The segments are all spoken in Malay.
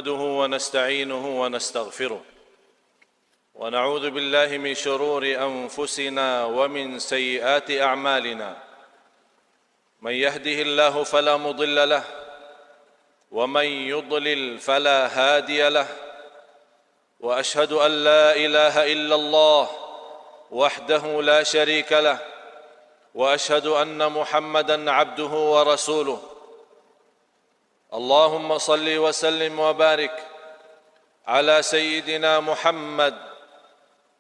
نحمده ونستعينه ونستغفره ونعوذ بالله من شرور أنفسنا ومن سيئات أعمالنا من يهده الله فلا مضل له ومن يضلل فلا هادي له وأشهد أن لا إله إلا الله وحده لا شريك له وأشهد أن محمدًا عبده ورسوله اللهم صل وسلم وبارك على سيدنا محمد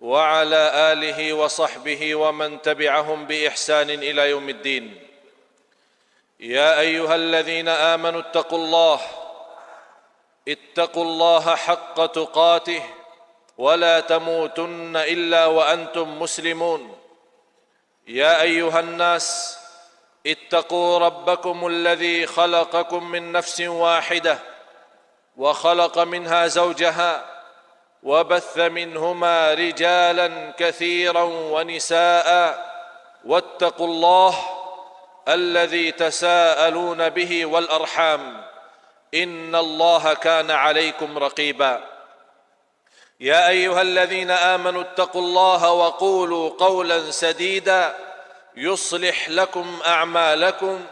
وعلى آله وصحبه ومن تبعهم بإحسان إلى يوم الدين يا أيها الذين آمنوا اتقوا الله حق تقاته ولا تموتن إلا وأنتم مسلمون يا أيها الناس اتقوا ربكم الذي خلقكم من نفس واحدة وخلق منها زوجها وبث منهما رجالا كثيرا ونساء واتقوا الله الذي تساءلون به والأرحام إن الله كان عليكم رقيبا يا أيها الذين آمنوا اتقوا الله وقولوا قولا سديدا يصلح لكم أعمالكم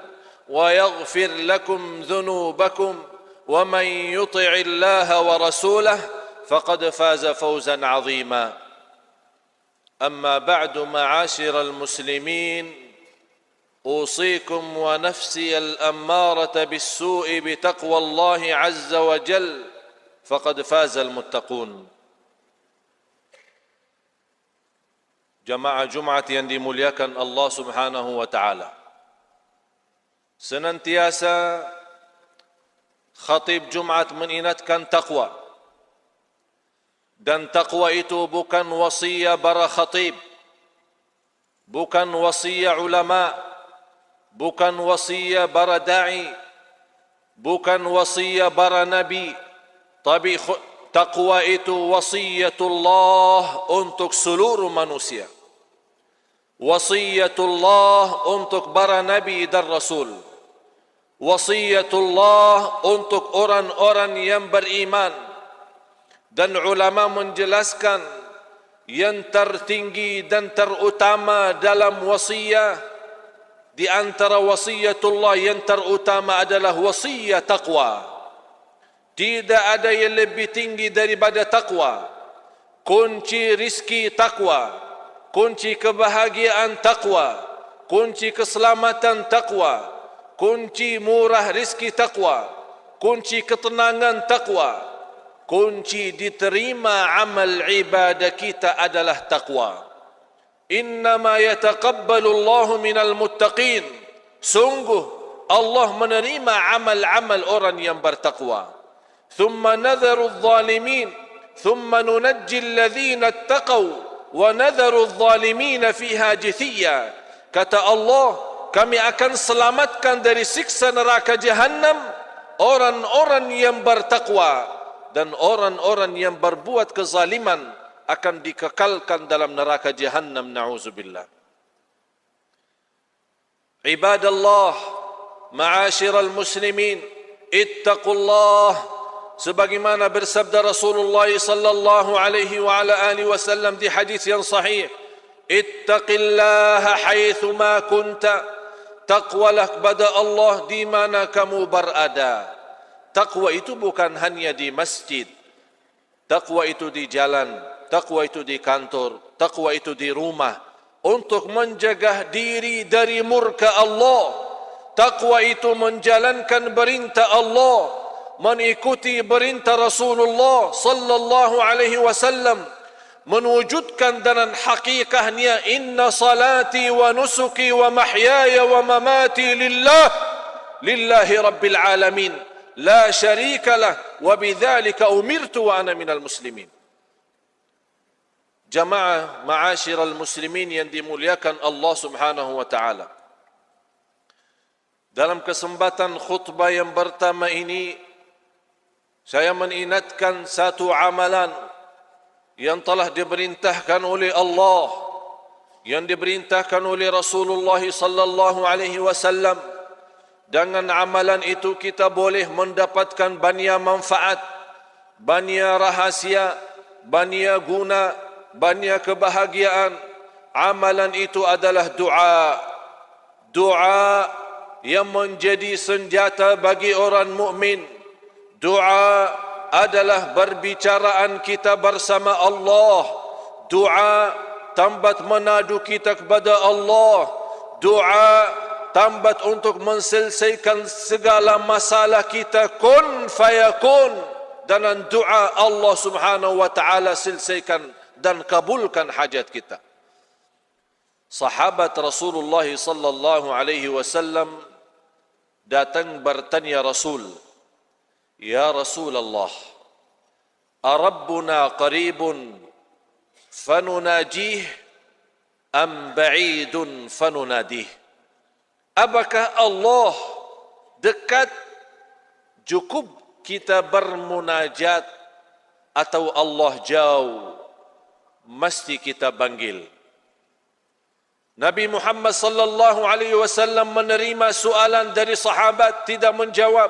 ويغفر لكم ذنوبكم ومن يطع الله ورسوله فقد فاز فوزا عظيما أما بعد معاشر المسلمين أوصيكم ونفسي الأمارة بالسوء بتقوى الله عز وجل فقد فاز المتقون. Jamaah Jumat yang dimuliakan Allah Subhanahu wa taala. Senantiasa khatib Jumat mengingatkan takwa. Dan takwa itu bukan wasiat para khatib, bukan wasiat ulama, bukan wasiat para dai, bukan wasiat para nabi, tapi takwa itu wasiatullah untuk seluruh manusia. Wasiyatullah untuk para nabi dan rasul. Wasiyatullah untuk orang-orang yang beriman. Dan ulama menjelaskan yang tertinggi dan terutama dalam wasiyah, di antara wasiyatullah yang terutama adalah wasiyah taqwa. Tidak ada yang lebih tinggi daripada taqwa. Kunci rizki taqwa, kunci kebahagiaan taqwa, kunci keselamatan taqwa, kunci murah rizki taqwa, kunci ketenangan taqwa, kunci diterima amal ibadah kita adalah taqwa. Innama yataqabbalu Allahu minal muttaqin. Sungguh Allah menerima amal-amal orang yang bertakwa. Thumma nadharu adh-dhalimin thumma nunajji alladhina ittaqaw wa nadharu adh-dhalimina fiha jithiya. Kata Allah, kami akan selamatkan dari siksa neraka Jahannam orang-orang yang bertakwa, dan orang-orang yang berbuat kezaliman akan dikekalkan dalam neraka Jahannam. Na'udzubillah. Ibadallah, ma'asyiral muslimin, ittaqullah. Sebagaimana bersabda Rasulullah sallallahu alaihi wa ala alihi wasallam di hadis yang sahih, ittaqillaha haitsu ma kunta. Taqwalah kepada Allah di mana kamu berada. Taqwa itu bukan hanya di masjid. Taqwa itu di jalan, taqwa itu di kantor, taqwa itu di rumah, untuk menjaga diri dari murka Allah. Taqwa itu menjalankan perintah Allah, mengikuti perintah Rasulullah sallallahu alaihi wasallam, menwujudkan dengan hakikatnya inna salati wa nusuki wa mahyaya wa mamati lillahi rabbil alamin la syarika lah wa bidzalika umirtu wa ana minal muslimin. Jamaah ma'asyiral muslimin yang dimuliakan Allah Subhanahu wa taala. Dalam kesempatan khutbah yang pertama ini, saya mengingatkan satu amalan yang telah diperintahkan oleh Allah, yang diperintahkan oleh Rasulullah sallallahu alaihi wasallam. Dengan amalan itu kita boleh mendapatkan banyak manfaat bania rahasia, bania guna, bania kebahagiaan. Amalan itu adalah doa. Doa yang menjadi senjata bagi orang mukmin. Doa adalah berbicaraan kita bersama Allah. Doa tambat menadu kita kepada Allah. Doa tambat untuk menselesaikan segala masalah kita. Kun fayakun. Dengan doa Allah subhanahu wa ta'ala selesaikan dan kabulkan hajat kita. Sahabat Rasulullah sallallahu alaihi wasallam datang bertanya Rasul, "Ya Rasulullah, arabbuna qaribun fanunajih am ba'idun fanunadih?" Apakah Allah dekat cukup kita bermunajat atau Allah jauh mesti kita panggil? Nabi Muhammad sallallahu alaihi wasallam menerima soalan dari sahabat, tidak menjawab.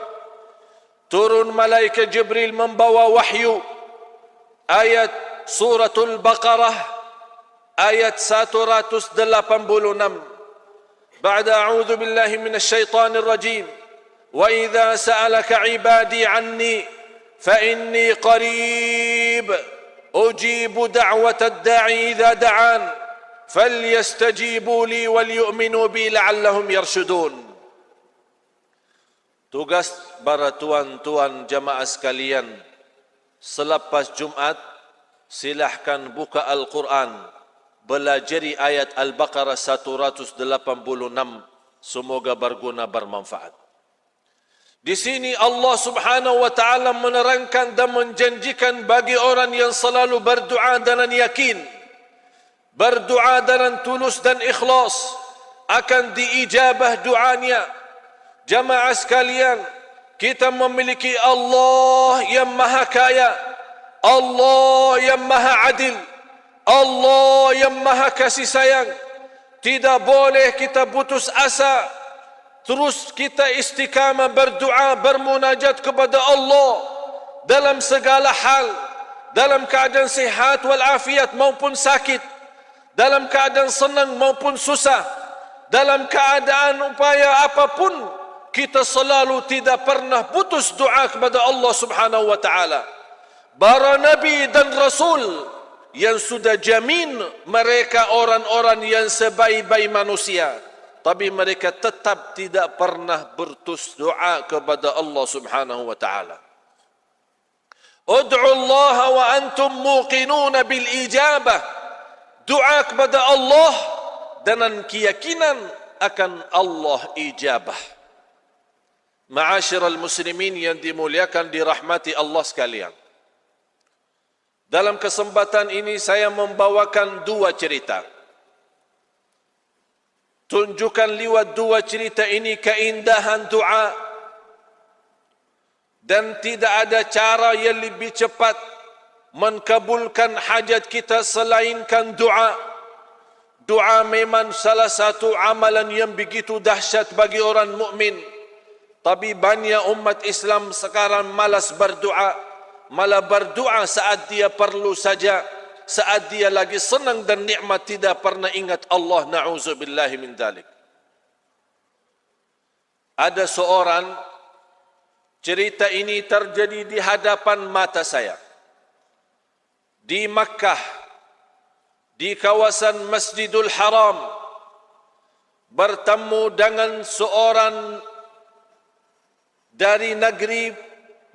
Turun malaikat Jibril membawa wahyu. Ayat suratul Baqarah ayat 186. Ba'da a'udzu billahi minasy syaithanir rajim. Wa idza sa'alaka 'ibadi 'anni fa inni qarib ujibu da'watad da'i idza da'an. فَلْيَسْتَجِيبُوا لِي وَلْيُؤْمِنُوا بِي لَعَلَّهُمْ يَرْشُدُونَ. Tugas para tuan-tuan jamaah sekalian, selepas Jumat silahkan buka Al-Quran, belajari ayat Al-Baqarah 186, semoga berguna bermanfaat. Di sini Allah subhanahu wa ta'ala menerangkan dan menjanjikan bagi orang yang selalu berdoa dengan yakin, berdoa dengan tulus dan ikhlas, akan diijabah doanya. Jamaah sekalian, kita memiliki Allah yang maha kaya, Allah yang maha adil, Allah yang maha kasih sayang. Tidak boleh kita putus asa, terus kita istiqamah berdoa, bermunajat kepada Allah dalam segala hal, dalam keadaan sihat walafiat maupun sakit, dalam keadaan senang maupun susah, dalam keadaan upaya apapun, kita selalu tidak pernah putus doa kepada Allah subhanahu wa ta'ala. Para Nabi dan Rasul yang sudah jamin mereka orang-orang yang sebaik-baik manusia, tapi mereka tetap tidak pernah berputus doa kepada Allah subhanahu wa ta'ala. Ud'u Allah wa antum muqinuna bil ijabah. Doa kepada Allah dengan keyakinan akan Allah ijabah. Ma'asyiral muslimin yang dimuliakan, dirahmati Allah sekalian. Dalam kesempatan ini saya membawakan dua cerita. Tunjukkan lewat dua cerita ini keindahan doa, dan tidak ada cara yang lebih cepat menkabulkan hajat kita selainkan doa. Doa memang salah satu amalan yang begitu dahsyat bagi orang mukmin. Tapi banyak umat Islam sekarang malas berdoa, malah berdoa saat dia perlu saja, saat dia lagi senang dan nikmat, tidak pernah ingat Allah. Na'udzubillahi min dzalik. Ada seorang, cerita ini terjadi di hadapan mata saya. Di Makkah, di kawasan Masjidul Haram, bertemu dengan seorang dari negeri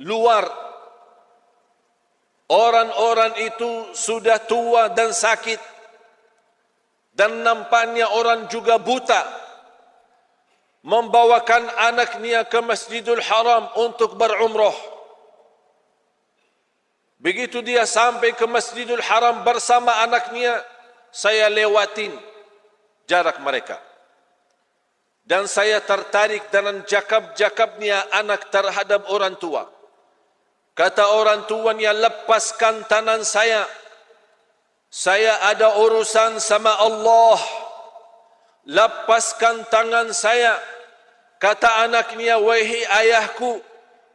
luar. Orang-orang itu sudah tua dan sakit, dan nampaknya orang juga buta. Membawakan anaknya ke Masjidul Haram untuk berumrah. Begitu dia sampai ke Masjidul Haram bersama anaknya, saya lewatin jarak mereka. Dan saya tertarik dengan jakab-jakabnya anak terhadap orang tua. Kata orang tuanya, lepaskan tangan saya. Saya ada urusan sama Allah. Lepaskan tangan saya. Kata anaknya, wahai ayahku,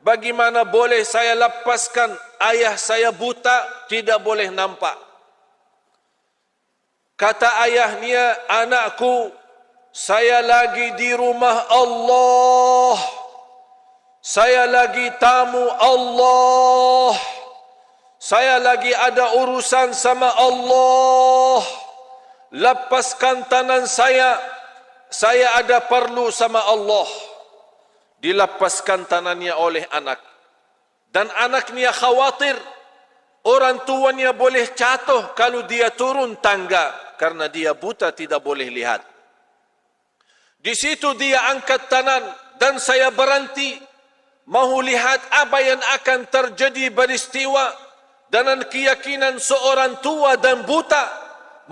bagaimana boleh saya lepaskan? ayah saya buta, tidak boleh nampak. Kata ayahnya, anakku, saya lagi di rumah Allah. Saya lagi tamu Allah. Saya lagi ada urusan sama Allah. Lepaskan tangan saya ada perlu sama Allah. Dilepaskan tangannya oleh anak. Dan anaknya khawatir orang tuanya boleh jatuh kalau dia turun tangga, karena dia buta tidak boleh lihat. Di situ dia angkat tangan dan saya berhenti, mahu lihat apa yang akan terjadi peristiwa dengan keyakinan seorang tua dan buta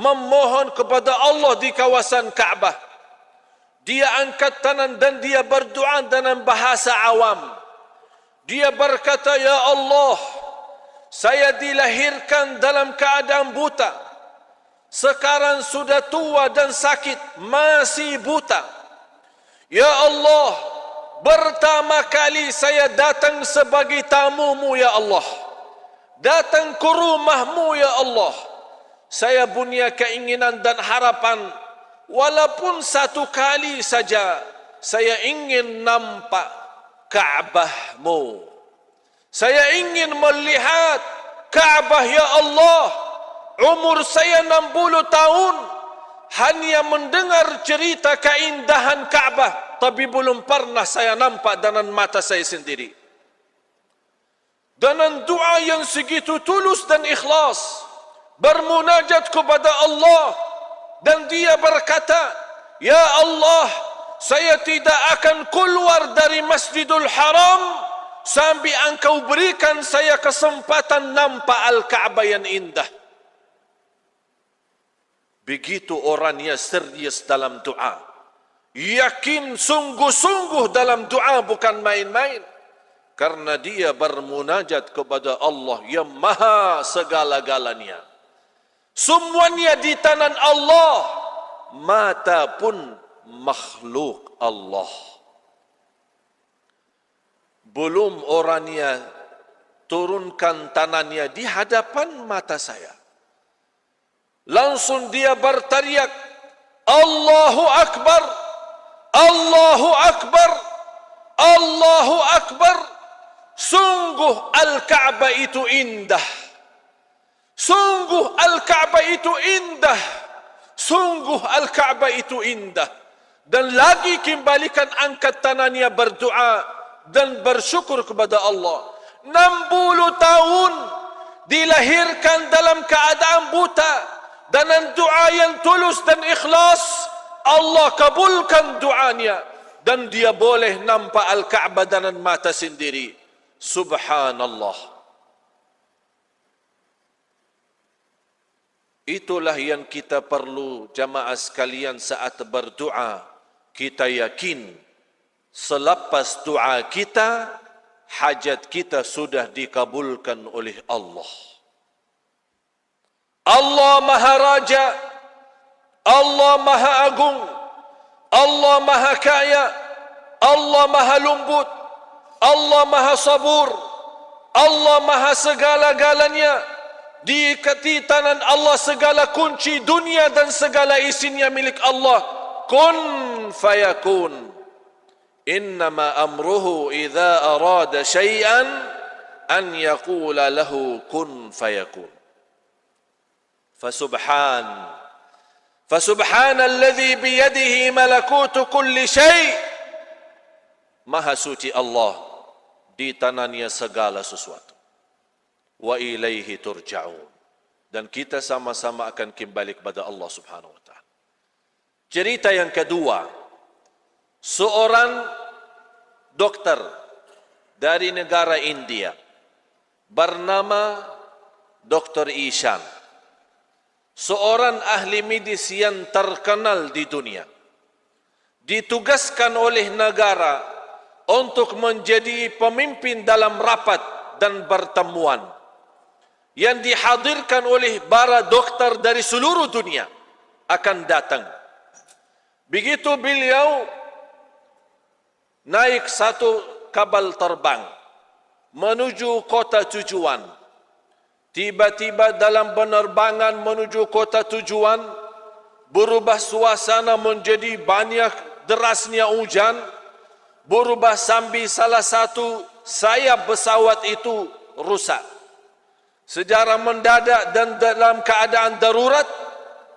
memohon kepada Allah di kawasan Ka'bah. Dia angkat tangan dan dia berdoa dengan bahasa awam. Dia berkata, ya Allah, saya dilahirkan dalam keadaan buta. Sekarang sudah tua dan sakit, masih buta. Ya Allah, pertama kali saya datang sebagai tamumu ya Allah. Datang ke rumahmu ya Allah. Saya punya keinginan dan harapan, walaupun satu kali saja saya ingin nampak Ka'bahmu. Saya ingin melihat Ka'bah ya Allah. Umur saya 60 tahun, hanya mendengar cerita keindahan Ka'bah, tapi belum pernah saya nampak dengan mata saya sendiri. Dengan doa yang segitu tulus dan ikhlas, bermunajat kepada Allah, dan dia berkata, ya Allah, saya tidak akan keluar dari Masjidul Haram sampai engkau berikan saya kesempatan nampak Al-Ka'bah yang indah. Begitu orangnya serius dalam doa, yakin sungguh-sungguh dalam doa, bukan main-main, karena dia bermunajat kepada Allah yang maha segala-galanya. Semuanya di tangan Allah, mata pun makhluk Allah. Belum orangnya turunkan tangannya di hadapan mata saya, langsung dia berteriak, Allahu Akbar, Allahu Akbar, Allahu Akbar. Sungguh Al-Ka'bah itu indah. Sungguh Al-Ka'bah itu indah. Sungguh Al-Ka'bah itu indah. Dan lagi kembalikan angkat tangannya berdoa dan bersyukur kepada Allah. 60 tahun dilahirkan dalam keadaan buta, dengan doa yang tulus dan ikhlas, Allah kabulkan doanya dan dia boleh nampak Al-Ka'bah dengan mata sendiri. Subhanallah. Itulah yang kita perlu jamaah sekalian saat berdoa. Kita yakin selepas doa kita, hajat kita sudah dikabulkan oleh Allah. Allah Maha Raja, Allah Maha Agung, Allah Maha Kaya, Allah Maha Lembut, Allah Maha Sabur, Allah Maha segala-galanya. Di tangan Allah segala kunci dunia dan segala isinya milik Allah. Kun fayakun. Innama amruhu idza arada syai'an an yaqula lahu kun fayakun. فسبحان الذي بيده ملكوت كل شيء. Maha suci Allah, di tangannya segala sesuatu. Wa ilaihi turja'un. Dan kita sama-sama akan kembali kepada Allah Subhanahu wa taala. Cerita yang kedua, seorang dokter dari negara India bernama Dr. Ishan. Seorang ahli medis yang terkenal di dunia, ditugaskan oleh negara untuk menjadi pemimpin dalam rapat dan pertemuan yang dihadirkan oleh para dokter dari seluruh dunia akan datang. Begitu beliau naik satu kapal terbang menuju kota tujuan, Tiba-tiba dalam penerbangan menuju kota tujuan, berubah suasana menjadi banyak derasnya hujan, berubah sambil salah satu sayap pesawat itu rusak. Secara mendadak dan dalam keadaan darurat,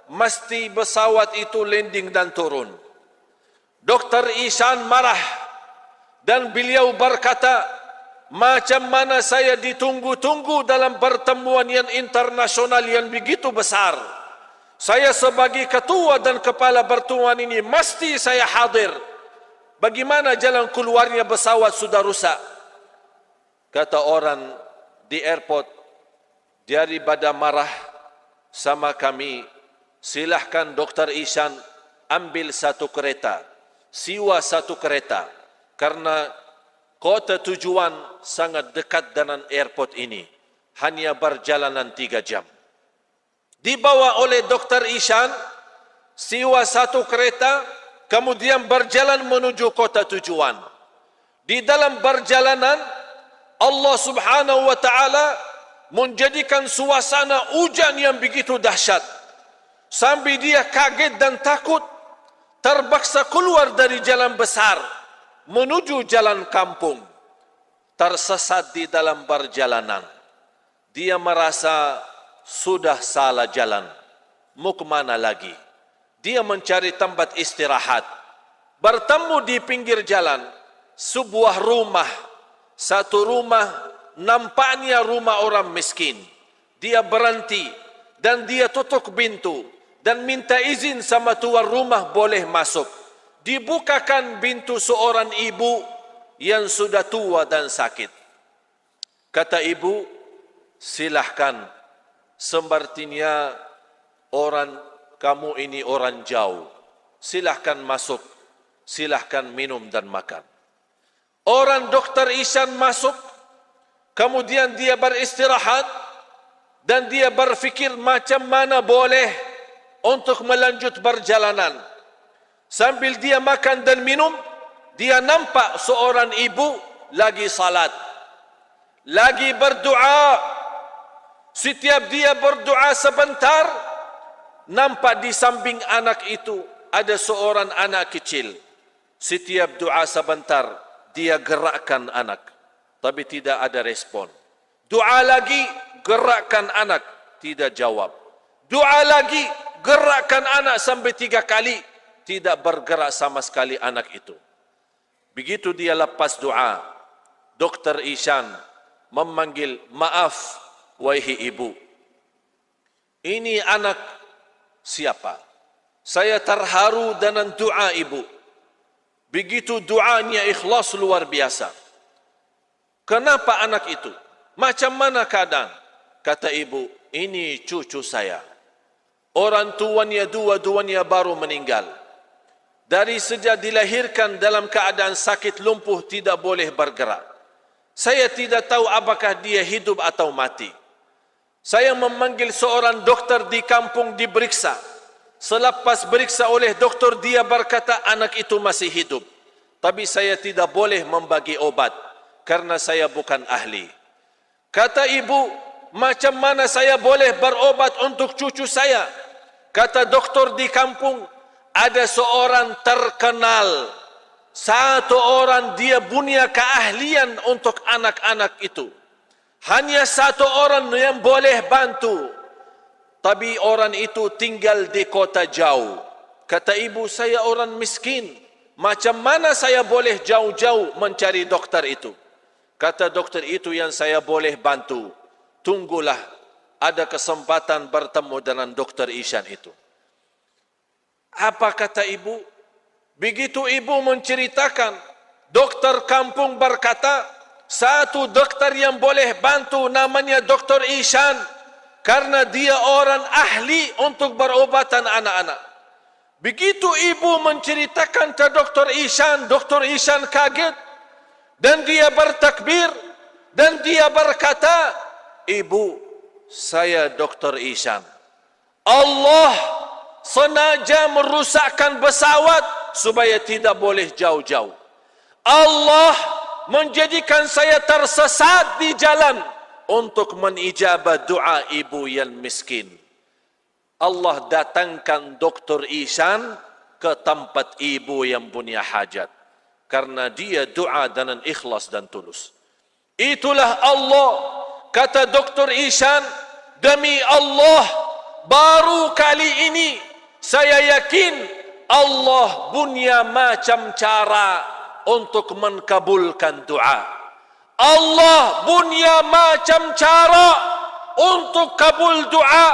mesti pesawat itu landing dan turun. Dr. Ihsan marah dan beliau berkata, macam mana saya ditunggu-tunggu dalam pertemuan yang internasional yang begitu besar. Saya sebagai ketua dan kepala pertemuan ini mesti saya hadir. Bagaimana jalan keluarnya pesawat sudah rusak? Kata orang di airport, daripada marah sama kami, silahkan Dr. Ihsan ambil satu kereta, sewa satu kereta, karena kota tujuan sangat dekat dengan airport ini, hanya perjalanan 3 jam. Dibawa oleh Dr. Ihsan, sewa satu kereta, kemudian berjalan menuju kota tujuan. Di dalam perjalanan, Allah Subhanahu wa Ta'ala menjadikan suasana hujan yang begitu dahsyat, sampai dia kaget dan takut, terpaksa keluar dari jalan besar menuju jalan kampung. Tersesat di dalam perjalanan. Dia merasa sudah salah jalan. Mau kemana lagi? Dia mencari tempat istirahat. Bertemu di pinggir jalan sebuah rumah. Satu rumah nampaknya rumah orang miskin. Dia berhenti dan dia tutup pintu dan minta izin sama tuan rumah boleh masuk. Dibukakan pintu seorang ibu yang sudah tua dan sakit. Kata ibu, silahkan, sepertinya orang kamu ini orang jauh. Silahkan masuk, silahkan minum dan makan. Orang Dr. Ihsan masuk, kemudian dia beristirahat dan dia berfikir macam mana boleh untuk melanjut perjalanan. Sambil dia makan dan minum, dia nampak seorang ibu lagi salat, lagi berdoa. Setiap dia berdoa sebentar, nampak di samping anak itu ada seorang anak kecil. Setiap doa sebentar, dia gerakkan anak, tapi tidak ada respon. Doa lagi, gerakkan anak, tidak jawab. Doa lagi, gerakkan anak sampai 3 kali, tidak bergerak sama sekali anak itu. Begitu dia lepas doa, Dr. Ihsan memanggil, maaf wahai ibu, ini anak siapa? Saya terharu dengan doa ibu. Begitu doanya ikhlas luar biasa. Kenapa anak itu? Macam mana keadaan? Kata ibu, ini cucu saya. Orang tuanya dua-duanya baru meninggal. Dari sejak dilahirkan dalam keadaan sakit lumpuh, tidak boleh bergerak. Saya tidak tahu apakah dia hidup atau mati. Saya memanggil seorang dokter di kampung diperiksa. Selepas periksa oleh dokter, dia berkata anak itu masih hidup. Tapi saya tidak boleh membagi obat karena saya bukan ahli. Kata ibu, macam mana saya boleh berobat untuk cucu saya? Kata dokter di kampung, ada seorang terkenal, satu orang dia punya keahlian untuk anak-anak itu. Hanya satu orang yang boleh bantu, tapi orang itu tinggal di kota jauh. Kata ibu, saya orang miskin, macam mana saya boleh jauh-jauh mencari dokter itu? Kata dokter itu, yang saya boleh bantu, tunggulah ada kesempatan bertemu dengan Dr. Ihsan itu. Apa kata ibu? Begitu ibu menceritakan, dokter kampung berkata, satu dokter yang boleh bantu namanya Dr. Ihsan, karena dia orang ahli untuk berobatan anak-anak. Begitu ibu menceritakan ke Dr. Ihsan kaget dan dia bertakbir dan dia berkata, ibu, saya Dr. Ihsan. Allah sengaja merusakkan pesawat supaya tidak boleh jauh-jauh. Allah menjadikan saya tersesat di jalan untuk menijabah doa ibu yang miskin. Allah datangkan Dr. Ihsan ke tempat ibu yang punya hajat. Karena dia doa dengan ikhlas dan tulus. Itulah Allah, kata Dr. Ihsan, demi Allah, baru kali ini saya yakin Allah punya macam cara untuk mengkabulkan doa. Allah punya macam cara untuk kabul doa.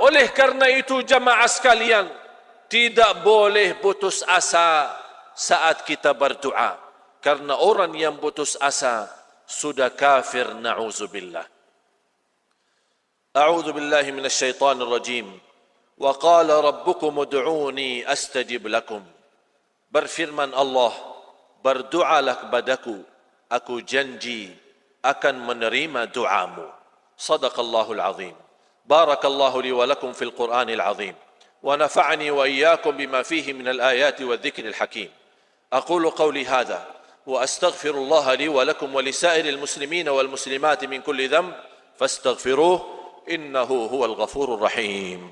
Oleh karena itu jamaah sekalian, tidak boleh putus asa saat kita berdoa. Karena orang yang putus asa sudah kafir, na'udzubillah. A'udzu billahi minasy syaithanir rajim. Wa qala rabbukum ud'uni astajib lakum. Berfirman Allah, berdoalah kepadaku, aku janji akan menerima doamu. Sadaqallahul azim. Barakallahu li wa lakum fil Qur'anil azim. Wa nafa'ani wa iyyakum bima fihi min al-ayati wa dhikril hakim. Aqulu qawli hadha wa astaghfirullaha li wa lakum wa li sa'iril muslimina wal muslimati min kulli dhanb fastaghfiruhu innahu huwal ghafurur rahim.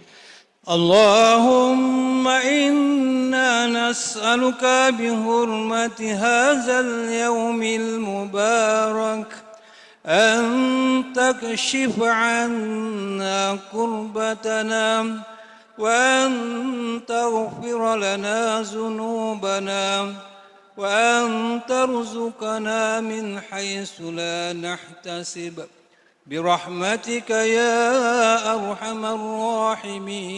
اللهم إنا نسألك بحرمة هذا اليوم المبارك أن تكشف عنا كربتنا وأن تغفر لنا ذنوبنا وأن ترزقنا من حيث لا نحتسب برحمتك يا أرحم الراحمين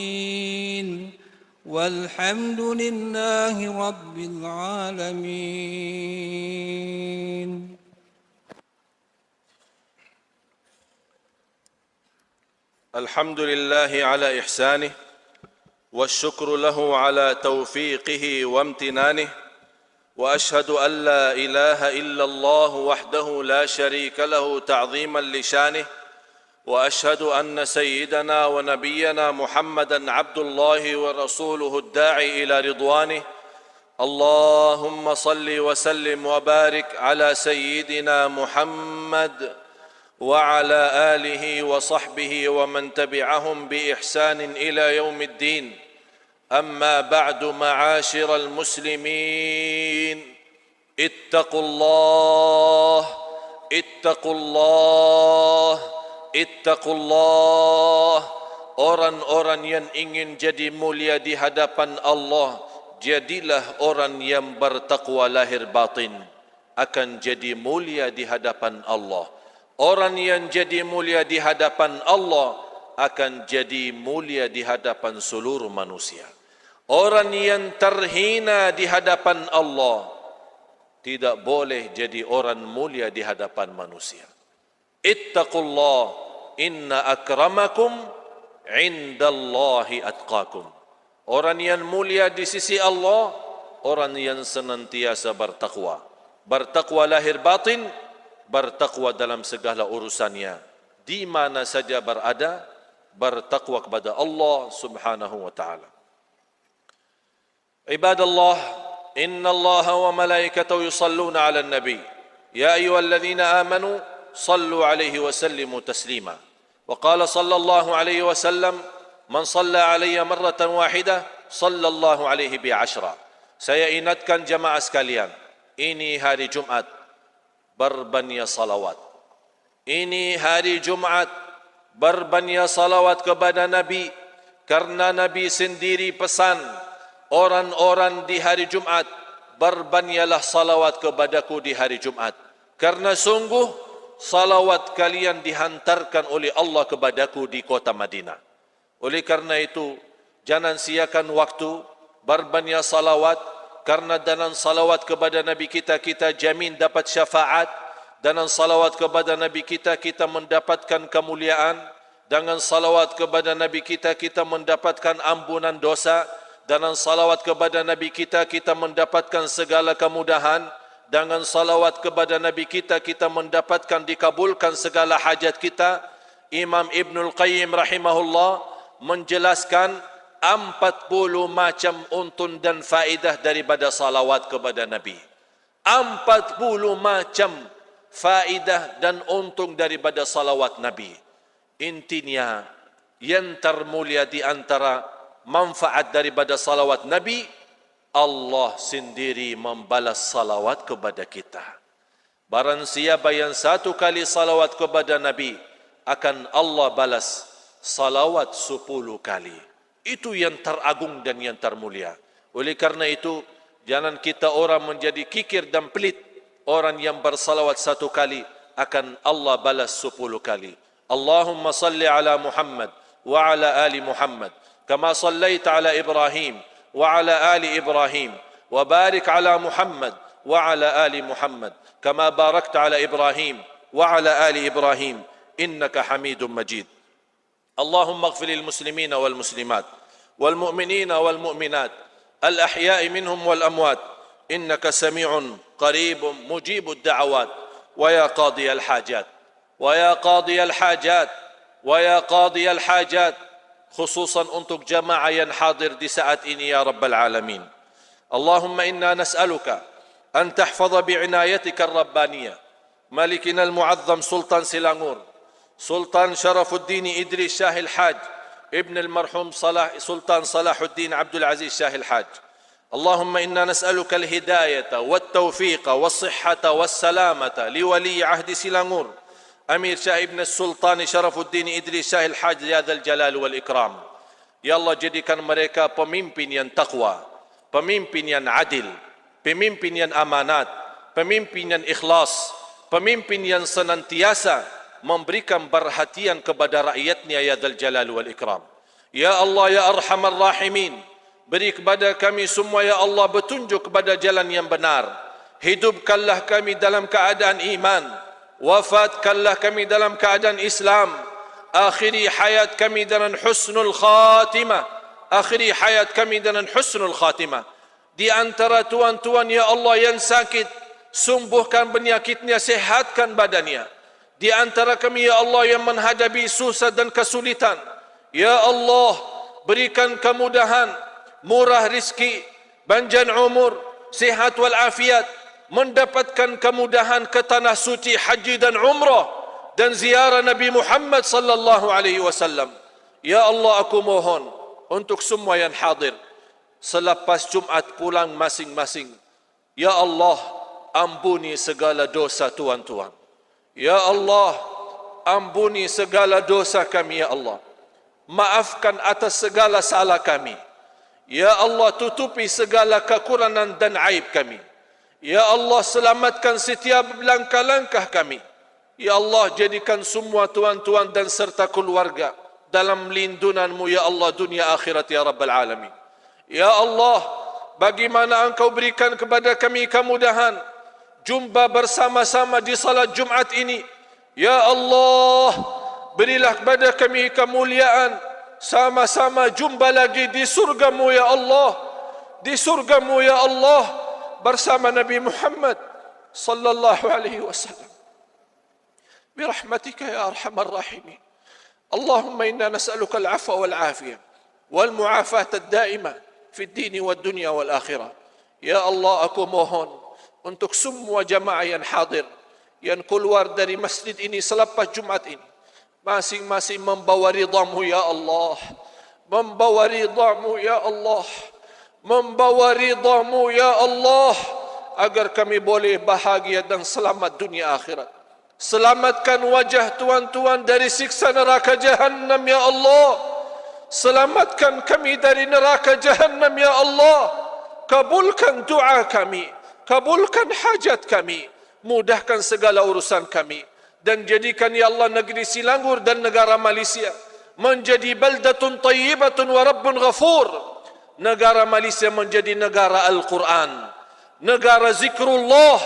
والحمد لله رب العالمين. الحمد لله على إحسانه والشكر له على توفيقه وامتنانه وأشهد أن لا إله إلا الله وحده لا شريك له تعظيما لشانه وأشهد أن سيدنا ونبينا محمدا عبد الله ورسوله الداعي إلى رضوانه. اللهم صل وسلم وبارك على سيدنا محمد وعلى آله وصحبه ومن تبعهم بإحسان إلى يوم الدين. أما بعد معاشر المسلمين اتقوا الله اتقوا الله اتقوا الله. Orang-orang yang ingin jadi mulia di hadapan Allah, jadilah orang yang bertakwa lahir batin, akan jadi mulia di hadapan Allah. Orang yang jadi mulia di hadapan Allah akan jadi mulia di hadapan seluruh manusia. Orang yang terhina di hadapan Allah tidak boleh jadi orang mulia di hadapan manusia. Ittaqullah inna akramakum indallahi atqakum. Orang yang mulia di sisi Allah, orang yang senantiasa bertakwa. Bertakwa lahir batin, bertakwa dalam segala urusannya. Di mana saja berada, bertakwa kepada Allah subhanahu wa ta'ala. Ibadallah, inna Allah wa malaikatahu yusalluna ala nabi. Ya ayyuhalladzina amanu, sallu alaihi wa sallimu taslima. Wa qala sallallahu alaihi wa sallam, man salla alaiya marratan wahidah, sallallahu alaihi bi'ashra. Saya ingatkan jamaah sekalian, ini hari Jumat, berbanyak salawat. Ini hari Jumat, berbanyak salawat kepada Nabi. Karena Nabi sendiri pesan, orang-orang di hari Jumat, berbanyaklah salawat kepadaku di hari Jumat. Karena sungguh, salawat kalian dihantarkan oleh Allah kepadaku di kota Madinah. Oleh karena itu, jangan siakan waktu, berbanyak salawat. Karena dengan salawat kepada Nabi kita, kita jamin dapat syafaat. Dengan salawat kepada Nabi kita, kita mendapatkan kemuliaan. Dengan salawat kepada Nabi kita, kita mendapatkan ampunan dosa. Dengan salawat kepada Nabi kita, kita mendapatkan segala kemudahan. Dengan salawat kepada Nabi kita, kita mendapatkan dikabulkan segala hajat kita. Imam Ibnul Qayyim rahimahullah menjelaskan 40 macam untun dan faedah daripada salawat kepada Nabi. 40 macam faedah dan untung daripada salawat Nabi. Intinya, yang termulia di antara manfaat daripada salawat Nabi, Allah sendiri membalas salawat kepada kita. Barang siapa yang satu kali salawat kepada Nabi, akan Allah balas salawat 10 kali. Itu yang teragung dan yang termulia. Oleh karena itu, jangan kita orang menjadi kikir dan pelit. Orang yang bersalawat 1 kali, akan Allah balas 10 kali. Allahumma salli ala Muhammad wa ala ali Muhammad, kama sallaita ala Ibrahim wa ala ali Ibrahim, wa barik ala Muhammad wa ala ali Muhammad, kama barakta ala Ibrahim wa ala ali Ibrahim, innaka Hamidum Majid. Allahumma ighfir lil muslimina wal muslimat wal mu'minina wal mu'minat al ahya'i minhum wal amwat, innaka sami'un qaribun mujibud da'awat, wa ya qadiyal hajat, wa ya qadiyal hajat, wa ya qadiyal hajat, khususan untuk jamaah yang hadir di saat ini ya Rabbal Alamin. Allahumma inna nas'aluka an tahfadha bi'inayatika ar-rabbaniyah Malikina al-Mu'azzam Sultan Selangor, Sultan Sharafuddin Idris Shahil Haj ibn al-marhum Sultan Salahuddin Abdul Aziz Shahil Haj. Allahumma inna nas'aluka al-hidayata wat-tawfiqa was-sihhata was-salamata liwali ahdi Selangor Amir Shah ibn Sultan Sharafuddin Idris Shahil Haj ya dzal jalal wal ikram. Ya Allah, jadikan mereka pemimpin yang takwa, pemimpin yang adil, pemimpin yang amanat, pemimpin yang ikhlas, pemimpin yang senantiasa memberikan perhatian kepada rakyatnya ya dzal jalal wal ikram. Ya Allah ya arhamar rahimin, beri kepada kami semua ya Allah petunjuk kepada jalan yang benar. Hidupkanlah kami dalam keadaan iman, wafatkanlah kami dalam keadaan Islam, akhiri hayat kami dengan husnul khatimah, akhiri hayat kami dengan husnul khatimah. Di antara tuan-tuan ya Allah yang sakit, sembuhkan penyakitnya, sehatkan badannya. Di antara kami ya Allah yang menghadapi susah dan kesulitan, ya Allah berikan kemudahan, murah rizki, panjang umur, sehat wal afiat, mendapatkan kemudahan ke tanah suci haji dan umrah dan ziarah Nabi Muhammad sallallahu alaihi wasallam. Ya Allah, aku mohon untuk semua yang hadir selepas Jumat pulang masing-masing, ya Allah ampuni segala dosa tuan-tuan. Ya Allah ampuni segala dosa kami ya Allah. Maafkan atas segala salah kami. Ya Allah, tutupi segala kekurangan dan aib kami. Ya Allah, selamatkan setiap langkah-langkah kami. Ya Allah, jadikan semua tuan-tuan dan serta keluarga dalam lindungan-Mu ya Allah dunia akhirat ya Rabbal Alamin. Ya Allah, bagaimana Engkau berikan kepada kami kemudahan jumpa bersama-sama di salat Jumat ini. Ya Allah, berilah kepada kami kemuliaan sama-sama jumpa lagi di surga-Mu ya Allah, di surga-Mu ya Allah bersama Nabi Muhammad sallallahu alaihi wasallam. Birahmatika ya arhamar rahimin. Allahumma inna nas'aluka al-'afwa wal 'afiyah wal mu'afata ad-da'imah fi ad-din wad dunya wal akhirah. Ya Allah, aku mohon untuk semua jamaah yang hadir, yang keluar dari masjid ini selepas Jumat ini, masing-masing membawa ridha-Mu ya Allah, membawa ridha-Mu ya Allah, membawa ridha-Mu ya Allah, agar kami boleh bahagia dan selamat dunia akhirat. Selamatkan wajah tuan-tuan dari siksa neraka Jahannam ya Allah. Selamatkan kami dari neraka Jahannam ya Allah. Kabulkan doa kami, kabulkan hajat kami, mudahkan segala urusan kami, dan jadikan ya Allah negeri Selangor dan negara Malaysia menjadi baldatun tayyibatun wa rabbun ghafur. Negara Malaysia menjadi negara Al-Quran, negara zikrullah,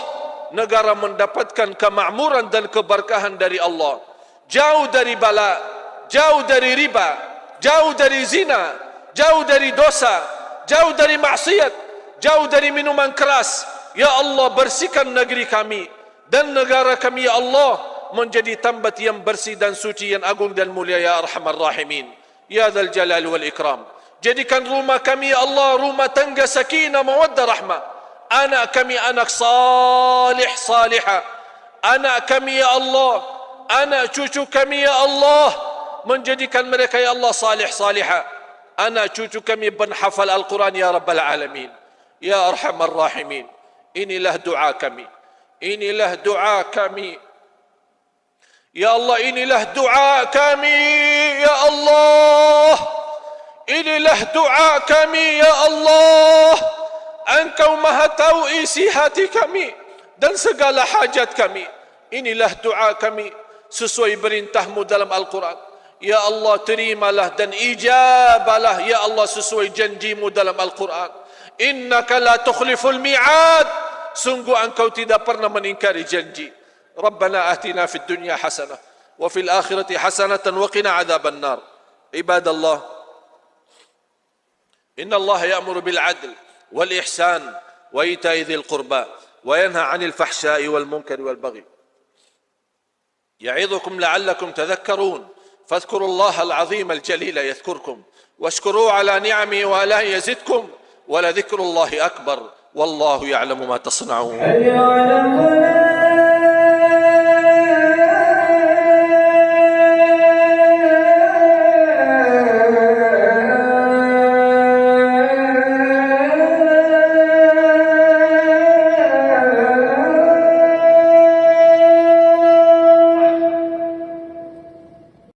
negara mendapatkan kemakmuran dan keberkahan dari Allah. Jauh dari bala, jauh dari riba, jauh dari zina, jauh dari dosa, jauh dari maksiat, jauh dari minuman keras. Ya Allah, bersihkan negeri kami dan negara kami ya Allah menjadi tempat yang bersih dan suci, yang agung dan mulia ya arhamar rahimin ya dzal jalal wal ikram. Jadikan rumah kami ya Allah rumah tangga sakinah mawaddah rahmah. Anak kami anak salih salihah, anak kami ya Allah, anak cucu kami ya Allah, menjadikan mereka ya Allah salih salihah. Anak cucu kami penghafal Al-Quran ya Rabbal Alamin, ya Arhamar Rahimin. Inilah doa kami, inilah doa kami ya Allah, inilah doa kami ya Allah, inilah doa kami ya Allah. Engkau maha tahu isi hati kami dan segala hajat kami. Inilah doa kami sesuai perintahmu dalam Al-Quran. Ya Allah, terimalah dan ijabalah ya Allah sesuai janjimu dalam Al-Quran. Innaka la tukhliful mi'ad, sungguh engkau tidak pernah mengingkari janji. Rabbana atina fid dunya hasanah wa fil akhirati hasanatan wa qina adzaban nar. Ibadallah, inna Allah ya'muru bil 'adl wal ihsan wa ita'i dzil qurba wa yanha 'anil fahsya'i wal munkari wal baghi. يعظكم لعلكم تذكرون فاذكروا الله العظيم الجليل يذكركم واشكروه على نعمه وآلائه يزدكم ولذكر الله أكبر والله يعلم ما تصنعون.